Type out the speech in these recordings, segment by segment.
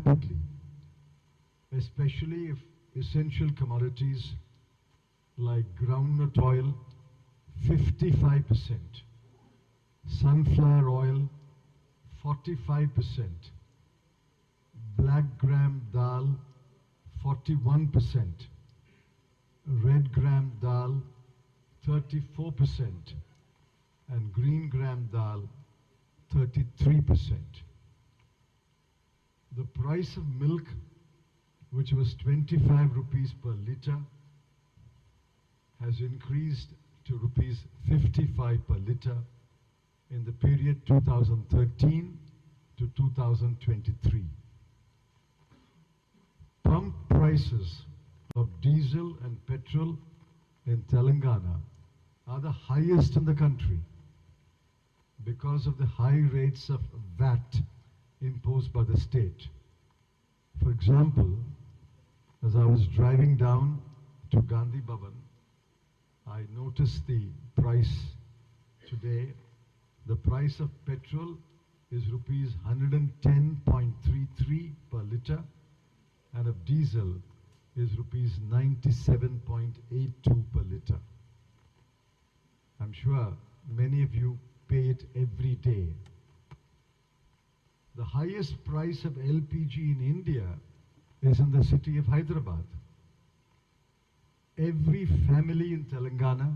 rapidly, especially if essential commodities like groundnut oil 55%, sunflower oil 45%, black gram dal 41%, red gram dal 34%, and green gram dal 33%. The price of milk, which was 25 rupees per litre, has increased to rupees 55 per litre in the period 2013 to 2023. Pump prices of diesel and petrol in Telangana are the highest in the country because of the high rates of VAT imposed by the state. For example, as I was driving down to Gandhi Bhavan, I noticed the price today. The price of petrol is rupees 110.33 per litre, and of diesel is rupees 97.82 per litre. I'm sure many of you pay it every day. The highest price of LPG in India is in the city of Hyderabad. Every family in Telangana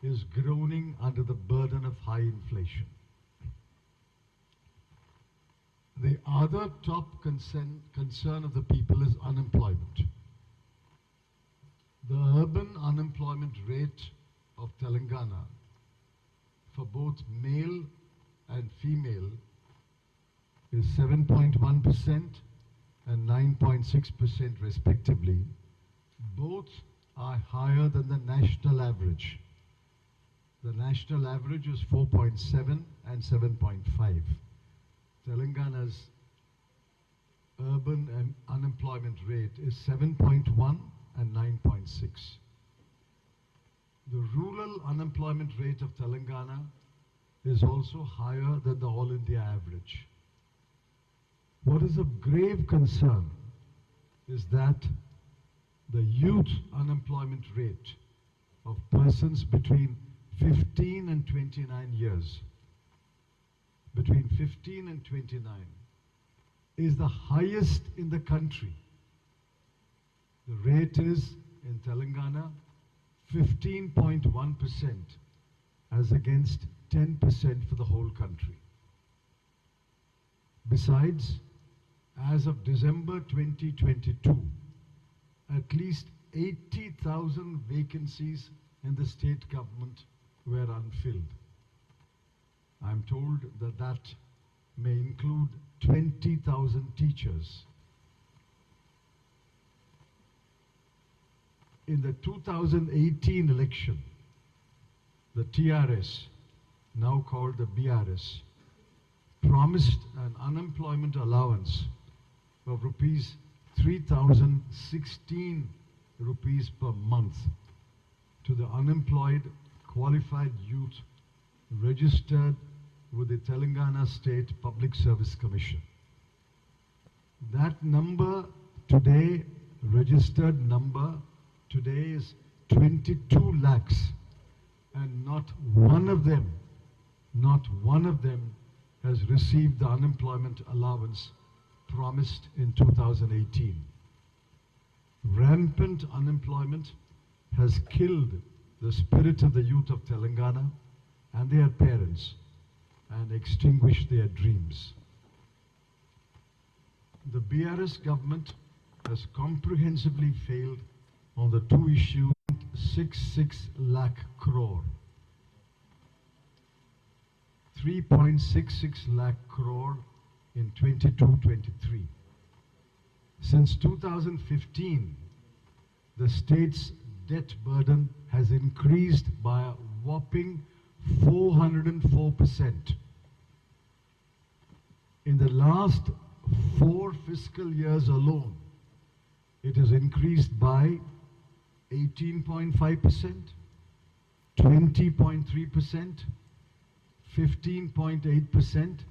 is groaning under the burden of high inflation. The other top concern of the people is unemployment. The urban unemployment rate of Telangana for both male and female is 7.1% and 9.6% respectively. Both are higher than the national average. The national average is 4.7 and 7.5. Telangana's urban unemployment rate is 7.1 and 9.6. The rural unemployment rate of Telangana is also higher than the All India average. What is of grave concern is that the youth unemployment rate of persons between 15 and 29 years, between 15 and 29, is the highest in the country. The rate is in Telangana 15.1% as against 10% for the whole country. Besides, as of December 2022, at least 80,000 vacancies in the state government were unfilled. I'm told that that may include 20,000 teachers. In the 2018 election, the TRS, now called the BRS, promised an unemployment allowance of rupees 3,016 rupees per month to the unemployed qualified youth registered with the Telangana State Public Service Commission. That number today, registered number today, is 22 lakhs, and not one of them has received the unemployment allowance promised in 2018. Rampant unemployment has killed the spirit of the youth of Telangana and their parents and extinguished their dreams. The BRS government has comprehensively failed on the two issues, 66 lakh crore. 3.66 lakh crore in 22-23. Since 2015, the state's debt burden has increased by a whopping 404%. In the last 4 fiscal years alone, it has increased by 18.5%, 20.3%, 15.8%,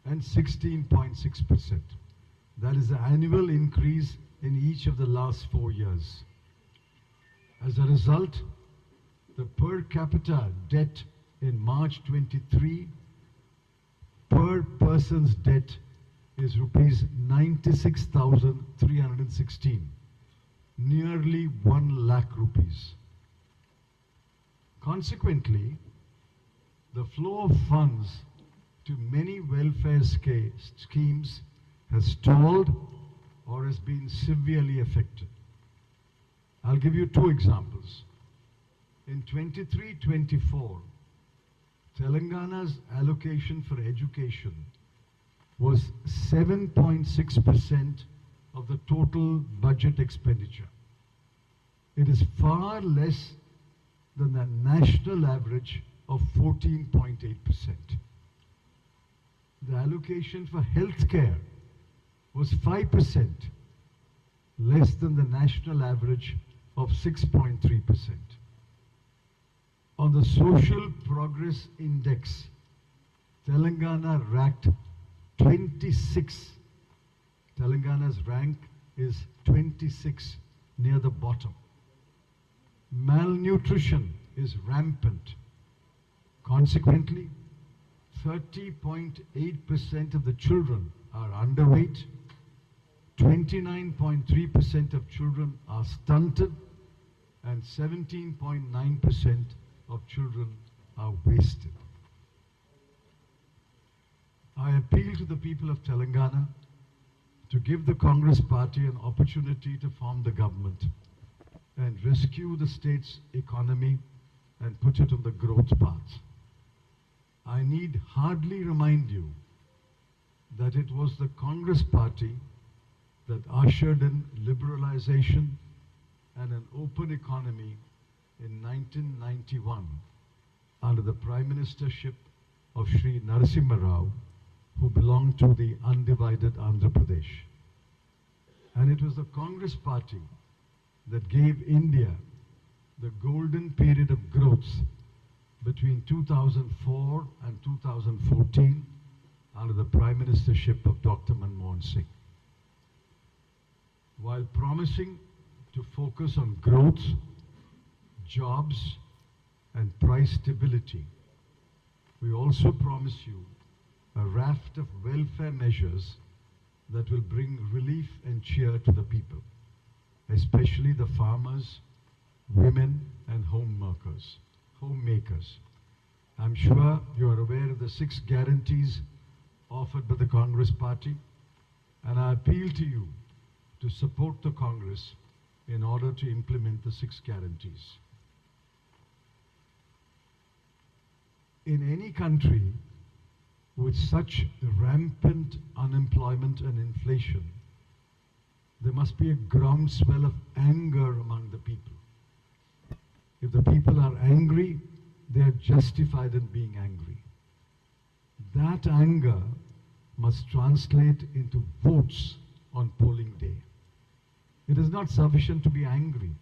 and 16.6%. That is the annual increase in each of the last 4 years. As a result, the per capita debt in March 23 per person's debt is rupees 96,316, nearly 1 lakh rupees. Consequently, the flow of funds to many welfare schemes has stalled or has been severely affected. I'll give you 2 examples. In 23-24, Telangana's allocation for education was 7.6% of the total budget expenditure. It is far less than the national average of 14.8%. The allocation for healthcare was 5%, less than the national average of 6.3%. On the Social Progress Index, Telangana ranked 26. Telangana's rank is 26, near the bottom. Malnutrition is rampant. Consequently, 30.8% of the children are underweight, 29.3% of children are stunted, and 17.9% of children are wasted. I appeal to the people of Telangana to give the Congress party an opportunity to form the government and rescue the state's economy and put it on the growth path. I need hardly remind you that it was the Congress party that ushered in liberalization and an open economy in 1991 under the Prime Ministership of Sri Narasimha Rao, who belonged to the undivided Andhra Pradesh. And it was the Congress party that gave India the golden period of growth between 2004 and 2014 under the Prime Ministership of Dr. Manmohan Singh. While promising to focus on growth, jobs, and price stability, we also promise you a raft of welfare measures that will bring relief and cheer to the people, especially the farmers, women, and homemakers. I'm sure you are aware of the 6 guarantees offered by the Congress party, and I appeal to you to support the Congress in order to implement the 6 guarantees. In any country with such rampant unemployment and inflation, there must be a groundswell of anger among the people. If the people are angry, they are justified in being angry. That anger must translate into votes on polling day. It is not sufficient to be angry.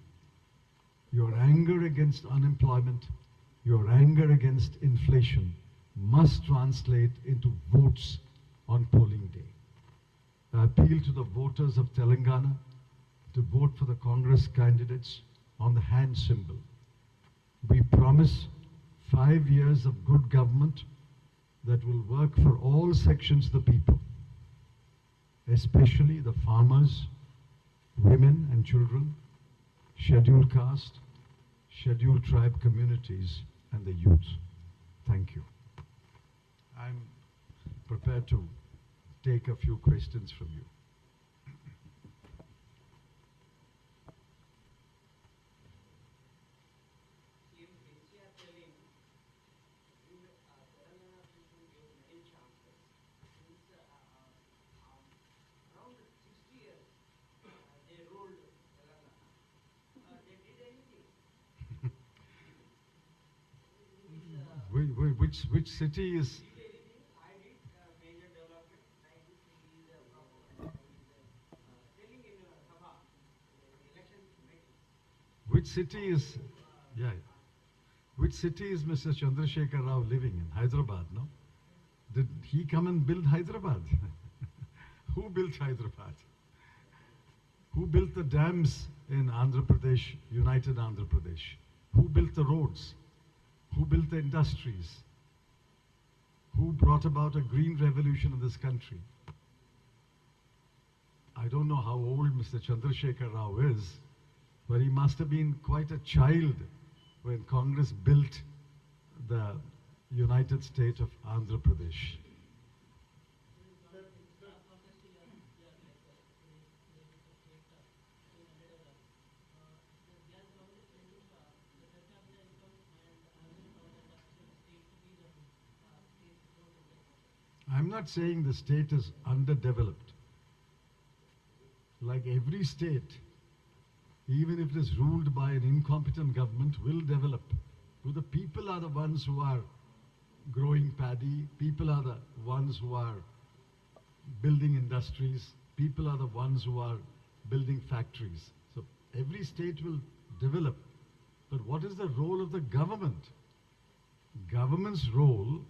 Your anger against unemployment, your anger against inflation must translate into votes on polling day. I appeal to the voters of Telangana to vote for the Congress candidates on the hand symbol. We promise 5 years of good government that will work for all sections of the people, especially the farmers, women and children, scheduled caste, scheduled tribe communities, and the youth. Thank you. I'm prepared to take a few questions from you. Which city is? Which city is? Yeah. Which city is Mr. Chandrasekhar Rao living in? Hyderabad, no? Did he come and build Hyderabad? Who built Hyderabad? Who built the dams in Andhra Pradesh, United Andhra Pradesh? Who built the roads? Who built the industries? Who brought about a green revolution in this country? I don't know how old Mr. Chandrasekhar Rao is, but he must have been quite a child when Congress built the United State of Andhra Pradesh. I'm not saying the state is underdeveloped. Like every state, even if it is ruled by an incompetent government, will develop. So the people are the ones who are growing paddy, people are the ones who are building industries, people are the ones who are building factories. So every state will develop. But what is the role of the government? Government's role,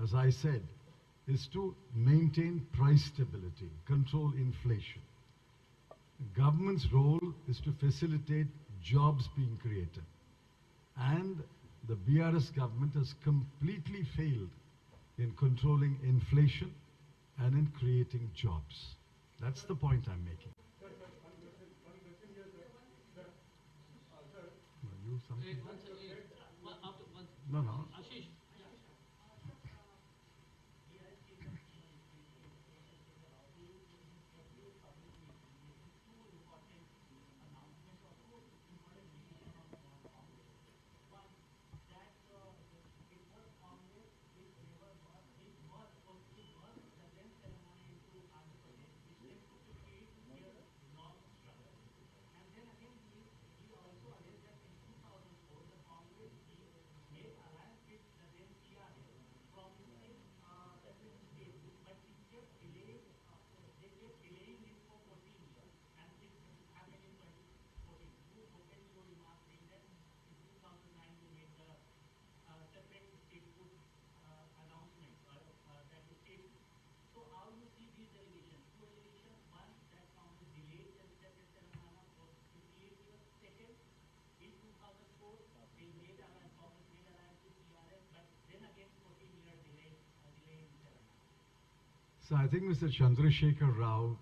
as I said, is to maintain price stability, control inflation. Government's role is to facilitate jobs being created. And the BRS government has completely failed in controlling inflation and in creating jobs. That's the point I'm making. You something? No. So I think Mr. Chandrasekhar Rao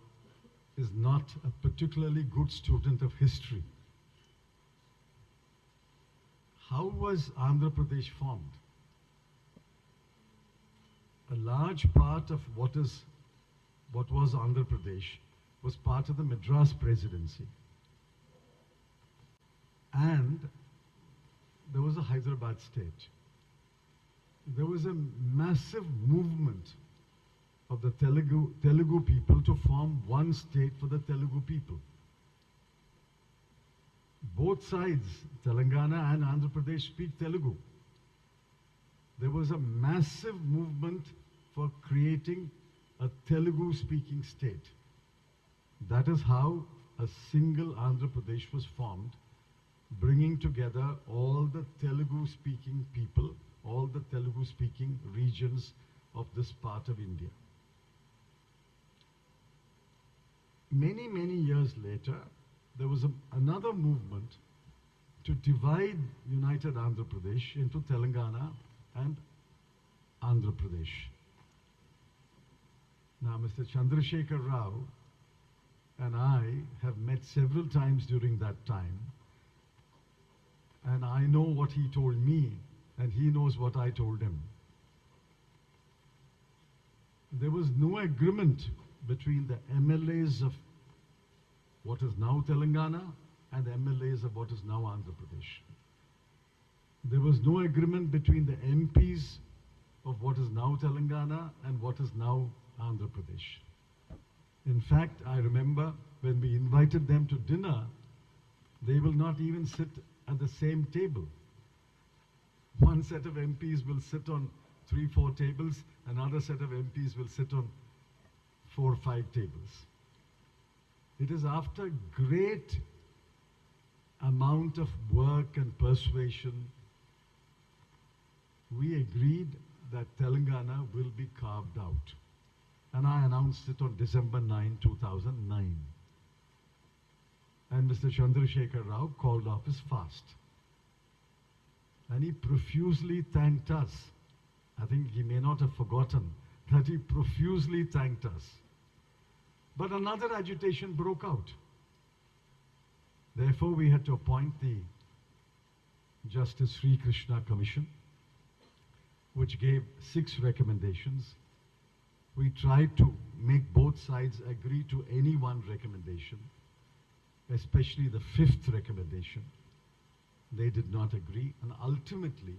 is not a particularly good student of history. How was Andhra Pradesh formed? A large part of what was Andhra Pradesh was part of the Madras Presidency. And there was a Hyderabad state. There was a massive movement of the Telugu people to form one state for the Telugu people. Both sides, Telangana and Andhra Pradesh, speak Telugu. There was a massive movement for creating a Telugu-speaking state. That is how a single Andhra Pradesh was formed, bringing together all the Telugu-speaking people, all the Telugu-speaking regions of this part of India. Many years later, there was another movement to divide United Andhra Pradesh into Telangana and Andhra Pradesh. Now, Mr. Chandrasekhar Rao and I have met several times during that time, and I know what he told me, and he knows what I told him. There was no agreement between the MLAs of what is now Telangana and the MLAs of what is now Andhra Pradesh. There was no agreement between the MPs of what is now Telangana and what is now Andhra Pradesh. In fact, I remember when we invited them to dinner, they will not even sit at the same table. One set of MPs will sit on 3-4 tables, another set of MPs will sit on 4 or 5 tables. It is after great amount of work and persuasion, we agreed that Telangana will be carved out. And I announced it on December 9, 2009. And Mr. Chandrasekhar Rao called off his fast. And he profusely thanked us. I think he may not have forgotten that he profusely thanked us. But another agitation broke out. Therefore, we had to appoint the Justice Sri Krishna Commission, which gave 6 recommendations. We tried to make both sides agree to any one recommendation, especially the 5th recommendation. They did not agree, and ultimately,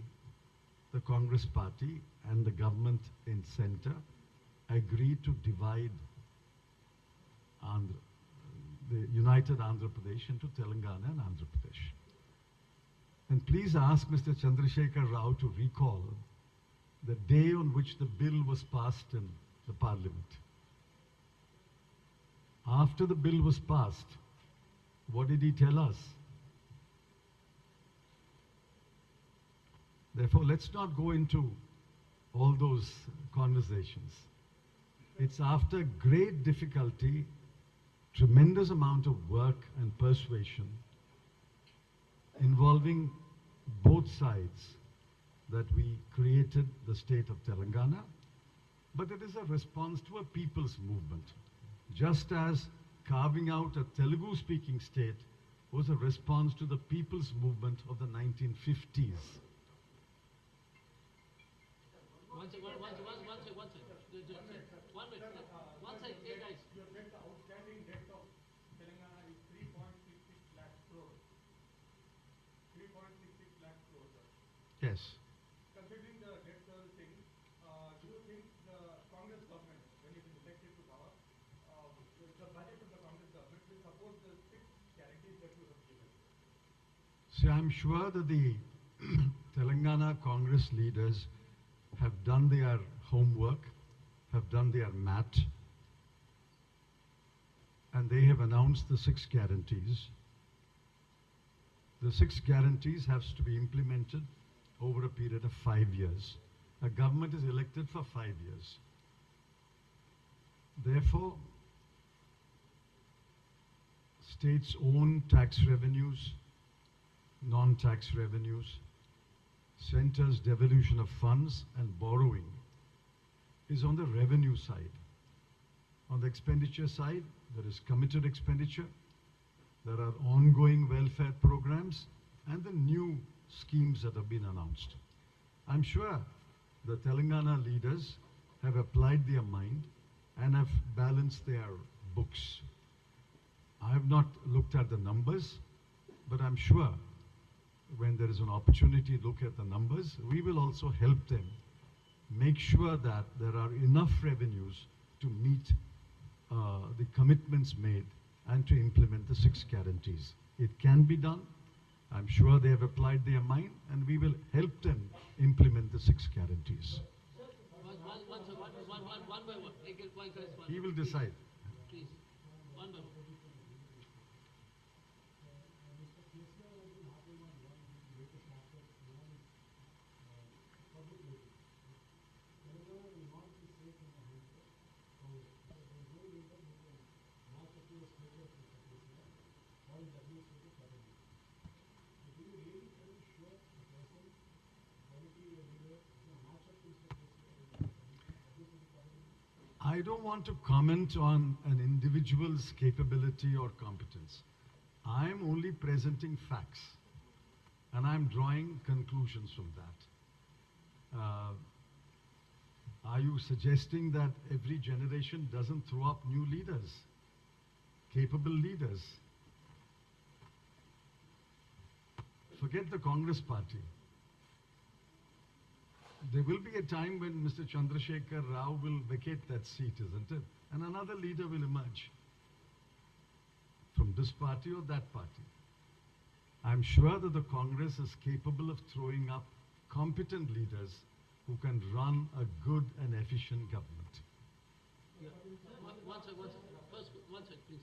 the Congress party and the government in center agreed to divide the United Andhra Pradesh into Telangana and Andhra Pradesh. And please ask Mr. Chandrasekhar Rao to recall the day on which the bill was passed in the parliament. After the bill was passed, what did he tell us? Therefore, let's not go into all those conversations. It's after great difficulty, tremendous amount of work and persuasion involving both sides that we created the state of Telangana, but it is a response to a people's movement. Just as carving out a Telugu-speaking state was a response to the people's movement of the 1950s. One second. Hey guys. Your debt, the outstanding debt of Telangana is 3.66 lakh crores. 3.66 lakh crores. Yes. Considering the debt servicing, do you think the Congress government, when it is elected to power, the budget of the Congress government will support the 6 guarantees that you have given? See, I'm sure that the Telangana Congress leaders have done their homework, have done their math, and they have announced the 6 guarantees. The 6 guarantees have to be implemented over a period of 5 years. A government is elected for 5 years. Therefore, states' own tax revenues, non-tax revenues, center's devolution of funds and borrowing is on the revenue side. On the expenditure side, there is committed expenditure, there are ongoing welfare programs, and the new schemes that have been announced. I'm sure the Telangana leaders have applied their mind and have balanced their books. I have not looked at the numbers, but I'm sure when there is an opportunity to look at the numbers, we will also help them make sure that there are enough revenues to meet the commitments made and to implement the 6 guarantees. It can be done. I'm sure they have applied their mind, and we will help them implement the 6 guarantees. One by one. He will decide. Please. One by one. I don't want to comment on an individual's capability or competence. I'm only presenting facts, and I'm drawing conclusions from that. Are you suggesting that every generation doesn't throw up new leaders, capable leaders? Forget the Congress party. There will be a time when Mr. Chandrasekhar Rao will vacate that seat, isn't it? And another leader will emerge from this party or that party. I'm sure that the Congress is capable of throwing up competent leaders who can run a good and efficient government. Yeah. One second. First, one second, please.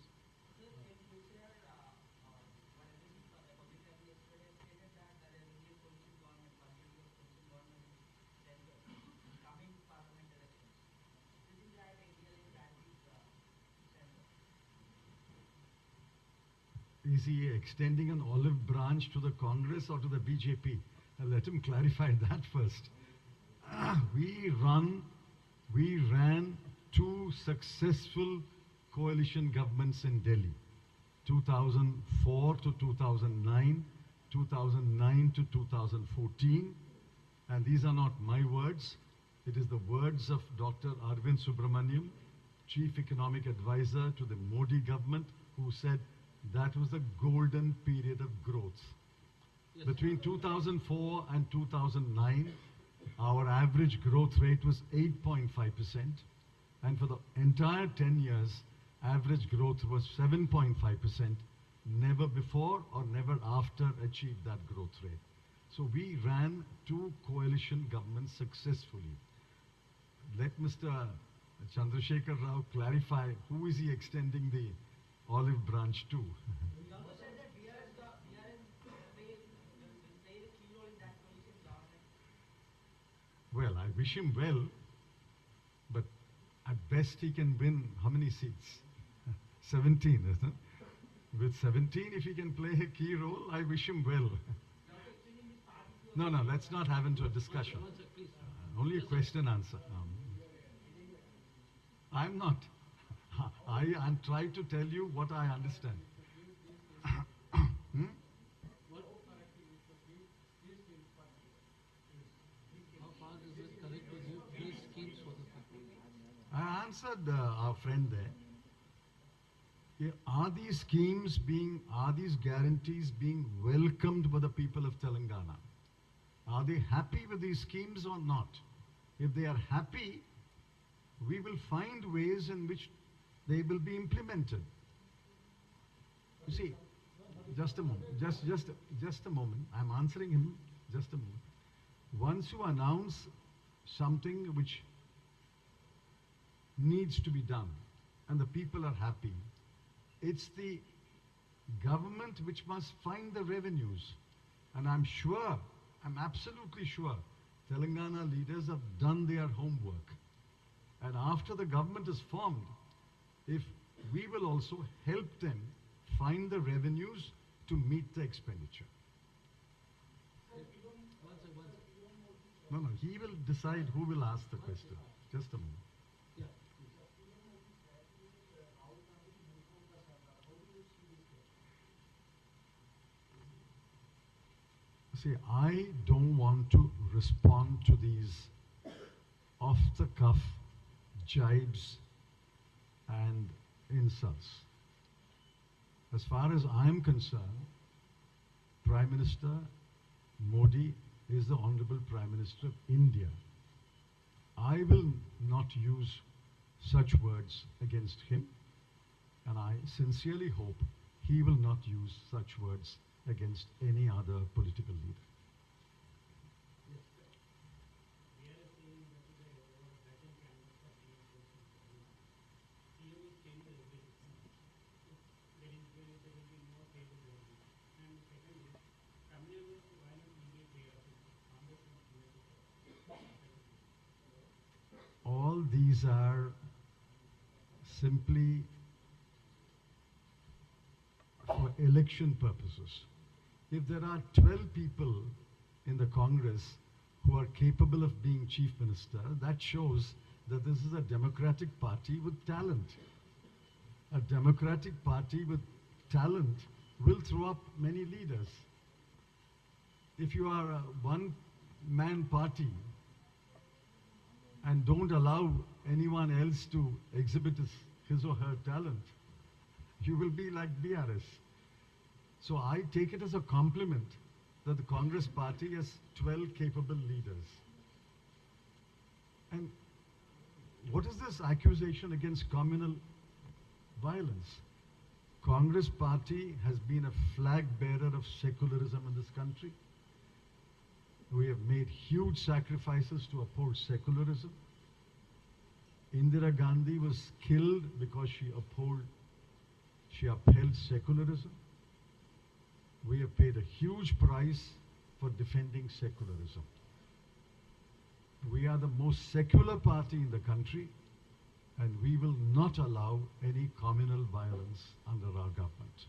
is he extending an olive branch to the Congress or to the BJP? Let him clarify that first. We ran two successful coalition governments in Delhi, 2004 to 2009, 2009 to 2014. And these are not my words. It is the words of Dr. Arvind Subramaniam, Chief Economic Advisor to the Modi government, who said that was the golden period of growth. Yes. Between 2004 and 2009, our average growth rate was 8.5%. And for the entire 10 years, average growth was 7.5%. Never before or never after achieved that growth rate. So we ran two coalition governments successfully. Let Mr. Chandrasekhar Rao clarify who is he extending the olive branch to. He also said that BRS played a key role in that coalition government. Well, I wish him well, but at best he can win how many seats? 17, isn't it? With 17, if he can play a key role, I wish him well. No, let's not have into a discussion. One sec, please. Only a question answer. I'm not. I'm trying to tell you what I understand. How far is this correct with you? These schemes for the people. I answered our friend there. Yeah, are these schemes are these guarantees being welcomed by the people of Telangana? Are they happy with these schemes or not? If they are happy, we will find ways in which they will be implemented. You see, just a moment, just a moment. I'm answering him, just a moment. Once you announce something which needs to be done and the people are happy, it's the government which must find the revenues. And I'm absolutely sure Telangana leaders have done their homework. And after the government is formed, if we will also help them find the revenues to meet the expenditure. One sec. No, he will decide who will ask the question. Just a moment. Yeah. See, I don't want to respond to these off-the-cuff jibes and insults. As far as I'm concerned, Prime Minister Modi is the Honorable Prime Minister of India. I will not use such words against him, and I sincerely hope he will not use such words against any other political leader. All these are simply for election purposes. If there are 12 people in the Congress who are capable of being chief minister, that shows that this is a democratic party with talent. A democratic party with talent will throw up many leaders. If you are a one-man party and don't allow anyone else to exhibit his or her talent, you will be like BRS. So I take it as a compliment that the Congress party has 12 capable leaders. And what is this accusation against communal violence? Congress party has been a flag bearer of secularism in this country. We have made huge sacrifices to uphold secularism. Indira Gandhi was killed because she upheld secularism. We have paid a huge price for defending secularism. We are the most secular party in the country, and we will not allow any communal violence under our government.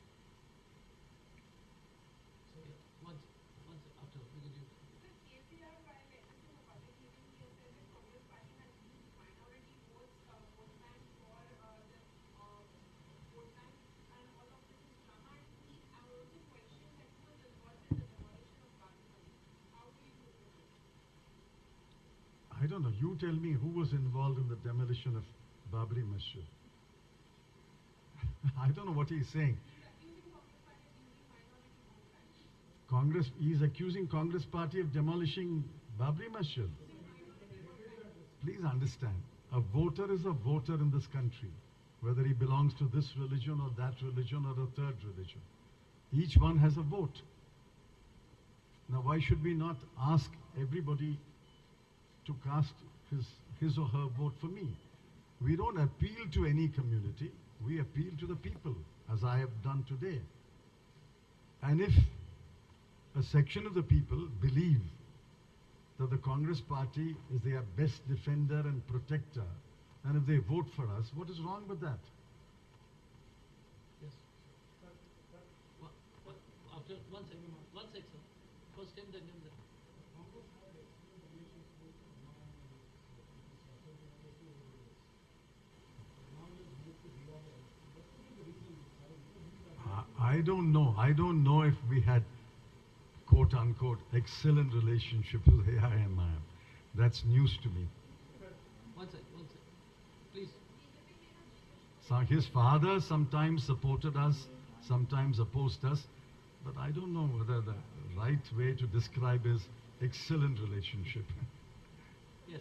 No. You tell me who was involved in the demolition of Babri Masjid. I don't know what he's saying. He's accusing Congress party of demolishing Babri Masjid. Please understand, a voter is a voter in this country, whether he belongs to this religion or that religion or a third religion. Each one has a vote. Now, why should we not ask everybody to cast his or her vote for me? We don't appeal to any community. We appeal to the people, as I have done today. And if a section of the people believe that the Congress party is their best defender and protector, and if they vote for us, what is wrong with that? Yes. After one sec, sir. First him, then him, then. I don't know. I don't know if we had quote unquote excellent relationship with AIMIM. That's news to me. One sec. Please. So his father sometimes supported us, sometimes opposed us, but I don't know whether the right way to describe is excellent relationship. Yes.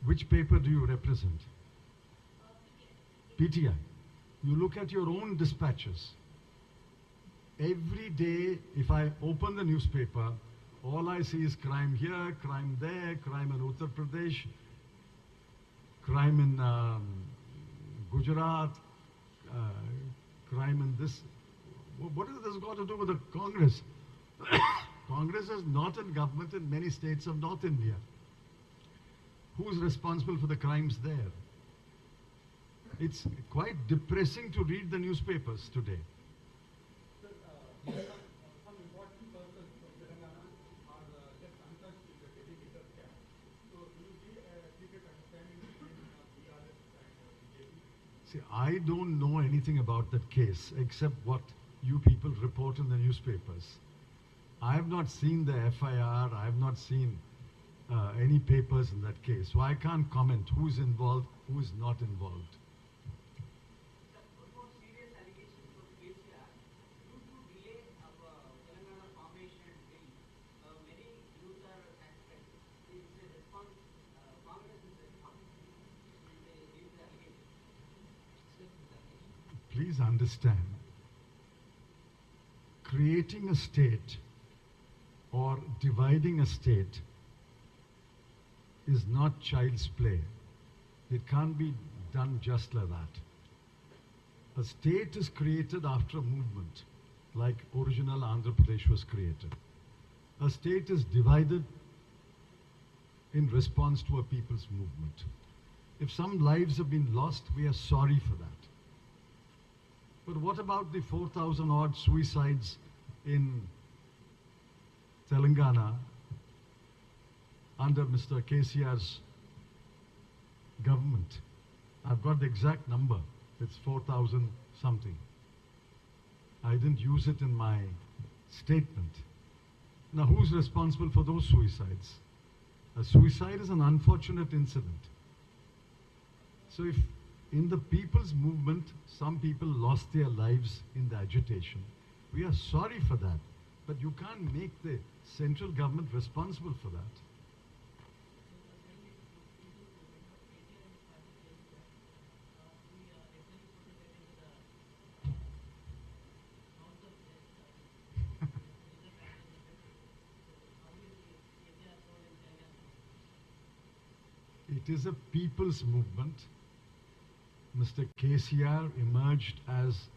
Which paper do you represent? PTI. You look at your own dispatches. Every day, if I open the newspaper, all I see is crime here, crime there, crime in Uttar Pradesh, crime in Gujarat, crime in this. What has this got to do with the Congress? Congress is not in government in many states of North India. Who's responsible for the crimes there? It's quite depressing to read the newspapers today. Sir, some important persons from Telangana are left untouched in the dedicated camp. So, do you see a secret understanding between BRS and BJP? See, I don't know anything about that case except what you people report in the newspapers. I have not seen the FIR, I have not seen any papers in that case. So I can't comment who's involved, who is not involved. What about serious allegations from KCR? Due to delay of Telangana formation bill, many youth are sacrificed. It's a response, Congress is a response. They give the allegation. Please understand, creating a state or dividing a state is not child's play. It can't be done just like that. A state is created after a movement, like original Andhra Pradesh was created. A state is divided in response to a people's movement. If some lives have been lost, we are sorry for that. But what about the 4,000 odd suicides in Telangana under Mr. KCR's government? I've got the exact number. It's 4,000 something. I didn't use it in my statement. Now, who's responsible for those suicides? A suicide is an unfortunate incident. So if in the people's movement, some people lost their lives in the agitation, we are sorry for that. But you can't make the central government responsible for that. It is a people's movement. Mr. KCR emerged as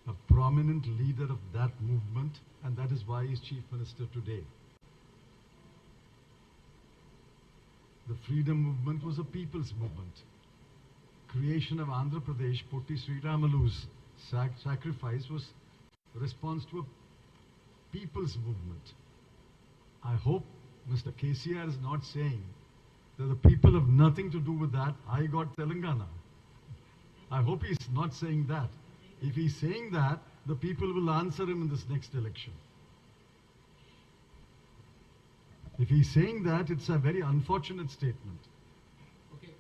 a prominent leader of that movement, and that is why he's Chief Minister today. The freedom movement was a people's movement. Creation of Andhra Pradesh, Potti Sriramalu's sacrifice was a response to a people's movement. I hope Mr. KCR is not saying that the people have nothing to do with that. I got Telangana. I hope he's not saying that. If he's saying that, the people will answer him in this next election. If he's saying that, it's a very unfortunate statement. Okay.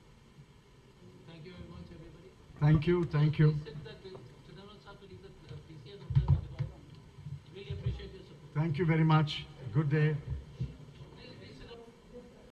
Thank you very much, everybody. Thank you, thank you. He said that Chidambaram sir will leave the PCS of the. Really appreciate your support. Thank you very much. Good day.